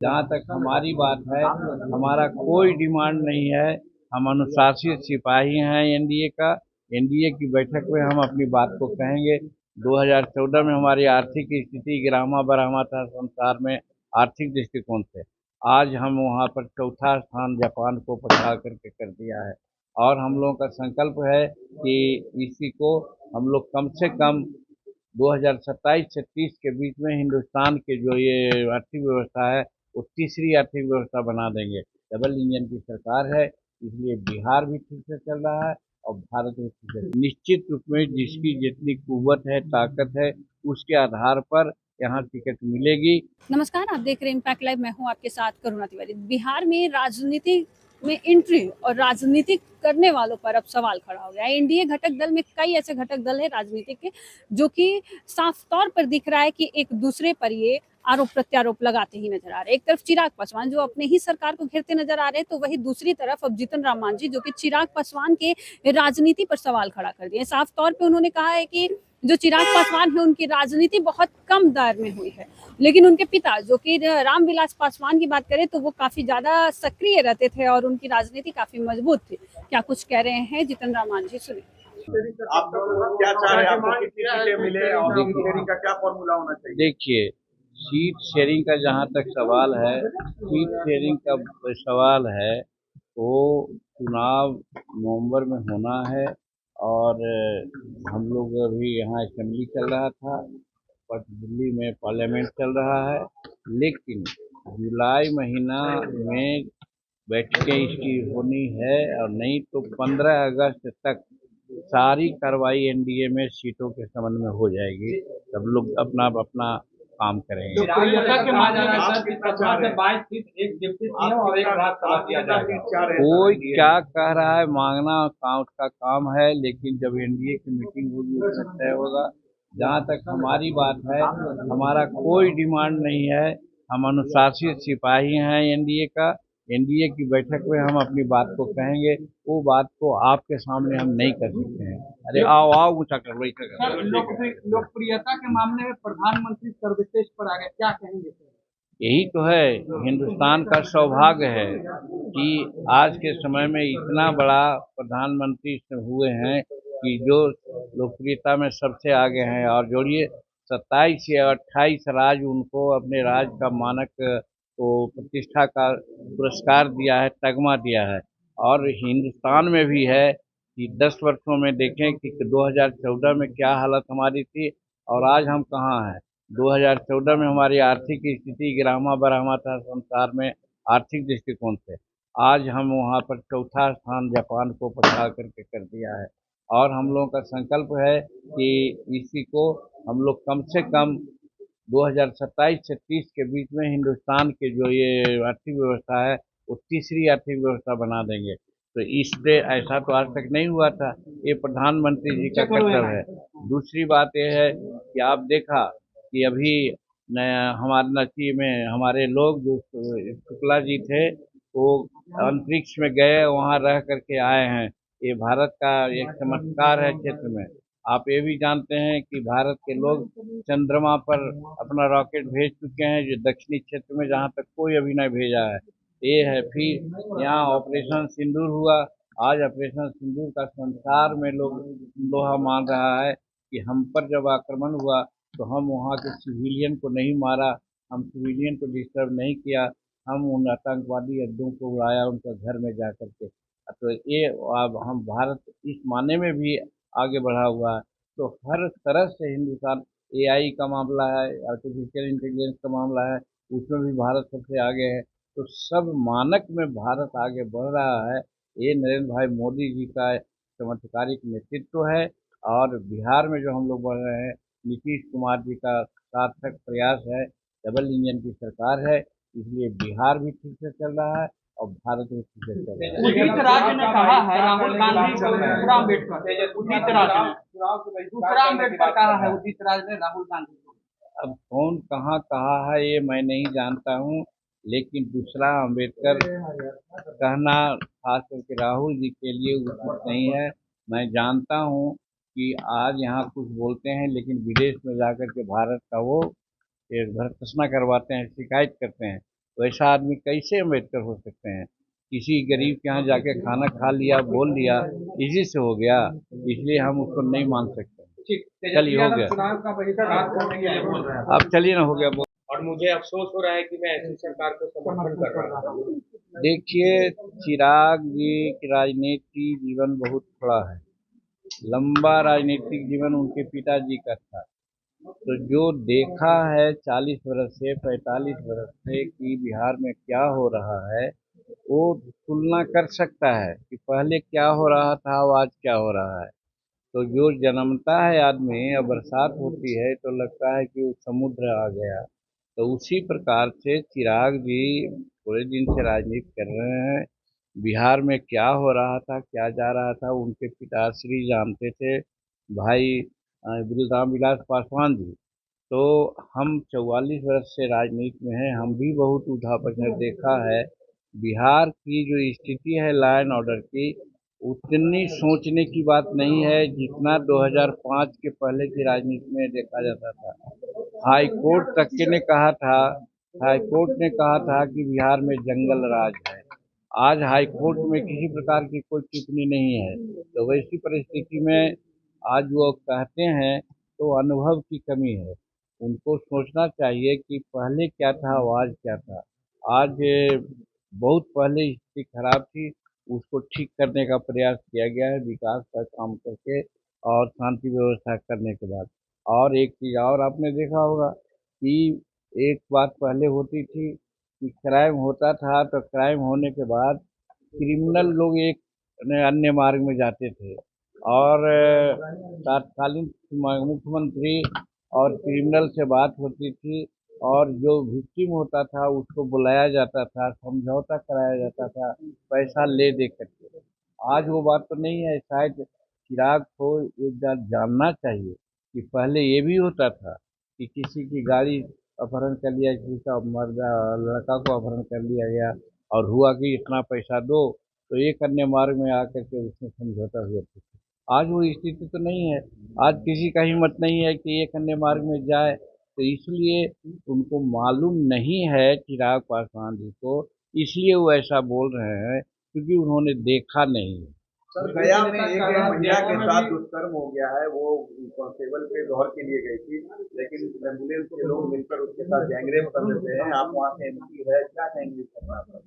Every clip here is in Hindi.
जहाँ तक हमारी बात है, हमारा कोई डिमांड नहीं है। हम अनुशासित सिपाही हैं एनडीए का। एनडीए की बैठक में हम अपनी बात को कहेंगे। 2014 में हमारी आर्थिक स्थिति गिरामा बरहमा था संसार में आर्थिक दृष्टिकोण से। आज हम वहाँ पर चौथा स्थान जापान को पछाड़ करके कर दिया है। और हम लोगों का संकल्प है कि इसी को हम लोग कम से कम 2027 से 30 के बीच में हिंदुस्तान के जो ये आर्थिक व्यवस्था है वो तीसरी आर्थिक व्यवस्था बना देंगे। डबल इंजन की सरकार है, इसलिए बिहार भी ठीक से चल रहा है और भारत भी ठीक से। निश्चित रूप में जिसकी जितनी कुव्वत है, ताकत है, उसके आधार पर यहाँ टिकट मिलेगी। नमस्कार, आप देख रहे हैं इम्पैक्ट लाइव। मैं हूं आपके साथ करुणा तिवारी। बिहार में राजनीति में एंट्री और राजनीति करने वालों पर अब सवाल खड़ा हो गया है। एनडीए घटक दल में कई ऐसे घटक दल है राजनीति के जो कि साफ तौर पर दिख रहा है कि एक दूसरे पर ये आरोप प्रत्यारोप लगाते ही नजर आ रहे हैं। एक तरफ चिराग पासवान जो अपने ही सरकार को घेरते नजर आ रहे हैं, तो वही दूसरी तरफ अब जीतन राम मांझी जो कि चिराग पासवान के राजनीति पर सवाल खड़ा कर दिए। साफ तौर पर उन्होंने कहा है कि जो चिराग पासवान है उनकी राजनीति बहुत कम दर में हुई है, लेकिन उनके पिता जो कि रामविलास पासवान की बात करें तो वो काफी ज्यादा सक्रिय रहते थे और उनकी राजनीति काफी मजबूत थी। क्या कुछ कह रहे हैं जीतन राम मांझी, सुनिए। आप क्या चाह रहे हैं, आपको कितनी सीटें मिले और सीट शेयरिंग का क्या फॉर्मूला होना चाहिए? देखिए, सीट शेयरिंग का जहाँ तक सवाल है, सीट शेयरिंग का सवाल है तो चुनाव नवंबर में होना है। और हम लोग अभी यहाँ असेंबली चल रहा था, पर दिल्ली में पार्लियामेंट चल रहा है, लेकिन जुलाई महीना में बैठकें इसकी होनी है। और नहीं तो 15 अगस्त तक सारी कार्रवाई एनडीए में सीटों के संबंध में हो जाएगी। सब लोग अपना अपना काम करेंगे। कोई क्या कह रहा है, मांगना काउंट का काम है, लेकिन जब एनडीए की मीटिंग होगी उसमें तय होगा। जहाँ तक हमारी बात है, हमारा कोई डिमांड नहीं है। हम अनुशासित सिपाही हैं एनडीए का। एनडीए की बैठक में हम अपनी बात को कहेंगे, वो बात को आपके सामने हम नहीं कर सकते हैं। अरे आओ आओ, ऊँचा कर लो। सर, लोकप्रियता के मामले में प्रधानमंत्री सर्वश्रेष्ठ पर आ गए, क्या कहेंगे सर? यही तो है, हिंदुस्तान का सौभाग्य है कि आज के समय में इतना बड़ा प्रधानमंत्री हुए हैं कि जो लोकप्रियता में सबसे आगे हैं। और जोड़िए 27 या 28 राज्य उनको अपने राज्य का मानक को प्रतिष्ठा का पुरस्कार दिया है, तगमा दिया है। और हिंदुस्तान में भी है कि 10 वर्षों में देखें कि 2014 में क्या हालत हमारी थी और आज हम कहाँ हैं। 2014 में हमारी आर्थिक स्थिति गिरामा बरहमा था संसार में आर्थिक दृष्टिकोण से। आज हम वहाँ पर चौथा स्थान जापान को पछाड़ करके कर दिया है। और हम लोगों का संकल्प है कि इसी को हम लोग कम से कम 2027 से 30 के बीच में हिंदुस्तान के जो ये आर्थिक व्यवस्था है वो तीसरी आर्थिक व्यवस्था बना देंगे। तो इससे ऐसा तो आज तक नहीं हुआ था। ये प्रधानमंत्री जी का कर्तव्य है। दूसरी बात यह है कि आप देखा कि अभी हमारे नची में हमारे लोग जो शुक्ला जी थे वो अंतरिक्ष में गए, वहाँ रह करके आए हैं। ये भारत का एक चमत्कार है क्षेत्र में। आप ये भी जानते हैं कि भारत के लोग चंद्रमा पर अपना रॉकेट भेज चुके हैं, जो दक्षिणी क्षेत्र में जहाँ तक कोई अभी नहीं भेजा है। ये है। फिर यहाँ ऑपरेशन सिंदूर हुआ। आज ऑपरेशन सिंदूर का संसार में लोग लोहा मान रहा है कि हम पर जब आक्रमण हुआ तो हम वहाँ के सिविलियन को नहीं मारा, हम सिविलियन को डिस्टर्ब नहीं किया, हम उन आतंकवादी अड्डों को उड़ाया उनके घर में जा करके। तो ये अब हम भारत इस माने में भी आगे बढ़ा हुआ है। तो हर तरह से हिंदुस्तान, एआई का मामला है, आर्टिफिशियल इंटेलिजेंस का मामला है, उसमें भी भारत सबसे आगे है। तो सब मानक में भारत आगे बढ़ रहा है। ये नरेंद्र भाई मोदी जी का चमत्कारिक नेतृत्व है। और बिहार में जो हम लोग बढ़ रहे हैं, नीतीश कुमार जी का सार्थक प्रयास है। डबल इंजन की सरकार है, इसलिए बिहार भी ठीक से चल रहा है और भारत भी ठीक से चल रहा है। उदित राज ने कहा है राहुल गांधी को दूसरा अम्बेडकर, दूसरा अम्बेडकर कहा है उदित राज ने राहुल गांधी को। अब कौन कहाँ कहा है ये मैं नहीं जानता हूँ, लेकिन दूसरा अम्बेडकर कहना खास करके राहुल जी के लिए उचित नहीं है। मैं जानता हूँ कि आज यहाँ कुछ बोलते हैं, लेकिन विदेश में जाकर के भारत का वो एक भर्त्सना करवाते हैं, शिकायत करते हैं। वैसा आदमी कैसे अम्बेडकर हो सकते हैं। किसी गरीब के यहाँ जाके खाना खा लिया, बोल लिया, इसी से हो गया, इसलिए हम उसको नहीं मान सकते। ठीक, चलिए, हो गया। चुनाव का बहिष्कार करने के लिए बोल रहे हैं अब चलिए ना, हो गया। और मुझे अफसोस हो रहा है कि मैं ऐसी सरकार को समर्थन कर रहा हूँ। देखिए, चिराग जी की राजनीति जीवन बहुत थोड़ा है, लंबा राजनीतिक जीवन उनके पिताजी का था। तो जो देखा है 40 वर्ष से 45 वर्ष से कि बिहार में क्या हो रहा है, वो तुलना कर सकता है कि पहले क्या हो रहा था और आज क्या हो रहा है। तो जो जन्मता है आदमी और बरसात होती है तो लगता है कि वो समुद्र आ गया। तो उसी प्रकार से चिराग जी पूरे दिन से राजनीति कर रहे हैं। बिहार में क्या हो रहा था, क्या जा रहा था, उनके पिताश्री जानते थे, भाई राम विलास पासवान जी। तो हम 44 वर्ष से राजनीति में हैं, हम भी बहुत उठा-पटक देखा है। बिहार की जो स्थिति है लॉ एंड ऑर्डर की, उतनी सोचने की बात नहीं है जितना 2005 के पहले की राजनीति में देखा जाता था। हाई कोर्ट तक के ने कहा था, हाई कोर्ट ने कहा था कि बिहार में जंगल राज है। आज हाई कोर्ट में किसी प्रकार की कोई टिप्पणी नहीं है। तो वैसी परिस्थिति में आज वो कहते हैं तो अनुभव की कमी है। उनको सोचना चाहिए कि पहले क्या था और आज क्या था। आज बहुत पहले स्थिति खराब थी, उसको ठीक करने का प्रयास किया गया है विकास का काम करके और शांति व्यवस्था करने के बाद। और एक चीज़ और आपने देखा होगा कि एक बात पहले होती थी कि क्राइम होता था तो क्राइम होने के बाद क्रिमिनल लोग एक अन्य मार्ग में जाते थे और तत्कालीन मुख्यमंत्री और क्रिमिनल से बात होती थी और जो विक्टिम होता था उसको बुलाया जाता था, समझौता कराया जाता था, पैसा ले दे करके। आज वो बात तो नहीं है। शायद चिराग को एक बात जानना चाहिए कि पहले ये भी होता था कि किसी की गाड़ी अपहरण कर लिया, किसी का मर्द लड़का को अपहरण कर लिया गया और हुआ कि इतना पैसा दो, तो एक अन्य मार्ग में आकर के उसमें समझौता हुआ था। आज वो स्थिति तो नहीं है। आज किसी का हिम्मत नहीं है कि एक अन्य मार्ग में जाए। तो इसलिए उनको मालूम नहीं है चिराग पासवान जी को, इसलिए वो ऐसा बोल रहे हैं क्योंकि उन्होंने देखा नहीं है। सर, गया में एक महिला के साथ दुष्कर्म हो गया है। वो कांस्टेबल के घर के लिए गई थी, लेकिन एम्बुलेंस के लोग मिलकर उसके साथ गैंगरेप कर देते हैं। आप वहाँ के एमपी है, क्या कहेंगे इस घटना पर?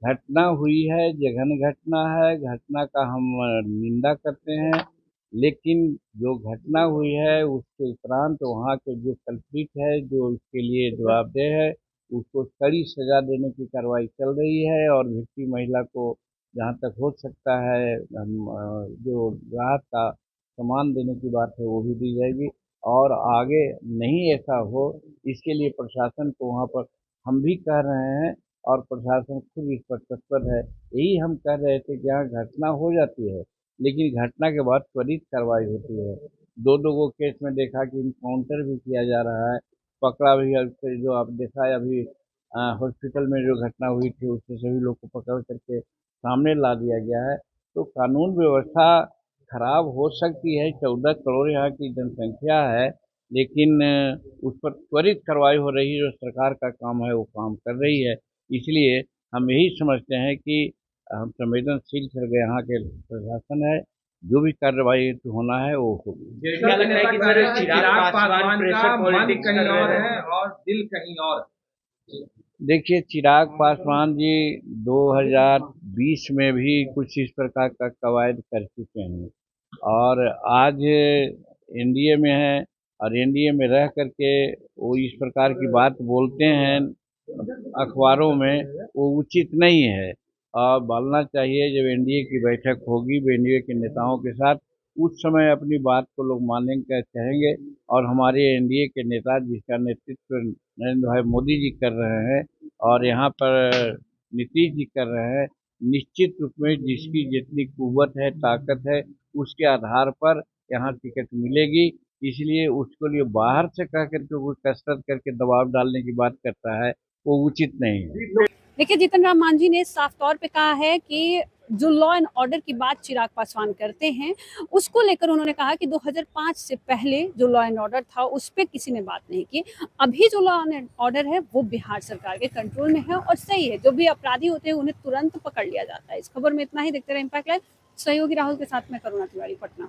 घटना हुई है, जघन्य घटना है, घटना का हम निंदा करते हैं। लेकिन जो घटना हुई है उसके उपरांत वहाँ के जो कल्प्रिट है, जो इसके लिए जवाबदेह है, उसको कड़ी सजा देने की कार्रवाई चल रही है और भिक्षुक महिला को जहाँ तक हो सकता है जो राहत का सामान देने की बात है वो भी दी जाएगी और आगे नहीं ऐसा हो इसके लिए प्रशासन को वहाँ पर हम भी कह रहे हैं और प्रशासन खुद इस पर तत्पर है। यही हम कह रहे थे कि यहाँ घटना हो जाती है लेकिन घटना के बाद त्वरित कार्रवाई होती है। दो को केस में देखा कि इनकाउंटर भी किया जा रहा है, पकड़ा भी है। फिर जो आप देखा है अभी हॉस्पिटल में जो घटना हुई थी उससे सभी लोग को पकड़ करके सामने ला दिया गया है। तो कानून व्यवस्था खराब हो सकती है। 14 करोड़ यहाँ की जनसंख्या है, लेकिन उस पर त्वरित कार्रवाई हो रही है। जो सरकार का काम है वो काम कर रही है। इसलिए हम यही समझते हैं कि हम संवेदनशील सर यहाँ के प्रशासन है, जो भी कार्रवाई होना है वो होगी। क्या लग रहा है कि सर चिराग पासवान का मन कहीं और है और दिल कहीं और? देखिए, चिराग पासवान जी 2020 में भी कुछ इस प्रकार का कवायद कर चुके हैं और आज एनडीए में हैं और एनडीए में रह करके वो इस प्रकार की बात बोलते हैं अखबारों में, वो उचित नहीं है। और बोलना चाहिए जब एनडीए की बैठक होगी एनडीए के नेताओं के साथ, उस समय अपनी बात को लोग मानेंगे, कहेंगे। और हमारे एनडीए के नेता जिसका नेतृत्व नरेंद्र भाई मोदी जी कर रहे हैं और यहाँ पर नीतीश जी कर रहे हैं, निश्चित रूप में जिसकी जितनी कुव्वत है, ताकत है, उसके आधार पर यहाँ टिकट मिलेगी। इसलिए उसको लिए बाहर से कह करके कोई कसरत करके दबाव डालने की बात करता है, वो उचित नहीं है। देखिए, जीतन राम मांझी ने साफ तौर पे कहा है कि जो लॉ एंड ऑर्डर की बात चिराग पासवान करते हैं, उसको लेकर उन्होंने कहा कि 2005 से पहले जो लॉ एंड ऑर्डर था उस पर किसी ने बात नहीं की। अभी जो लॉ एंड ऑर्डर है वो बिहार सरकार के कंट्रोल में है और सही है। जो भी अपराधी होते हैं उन्हें तुरंत पकड़ लिया जाता है। इस खबर में इतना ही। देखते रहे इम्पैक्ट लाइव। सहयोगी राहुल के साथ मैं करुणा तिवारी, पटना।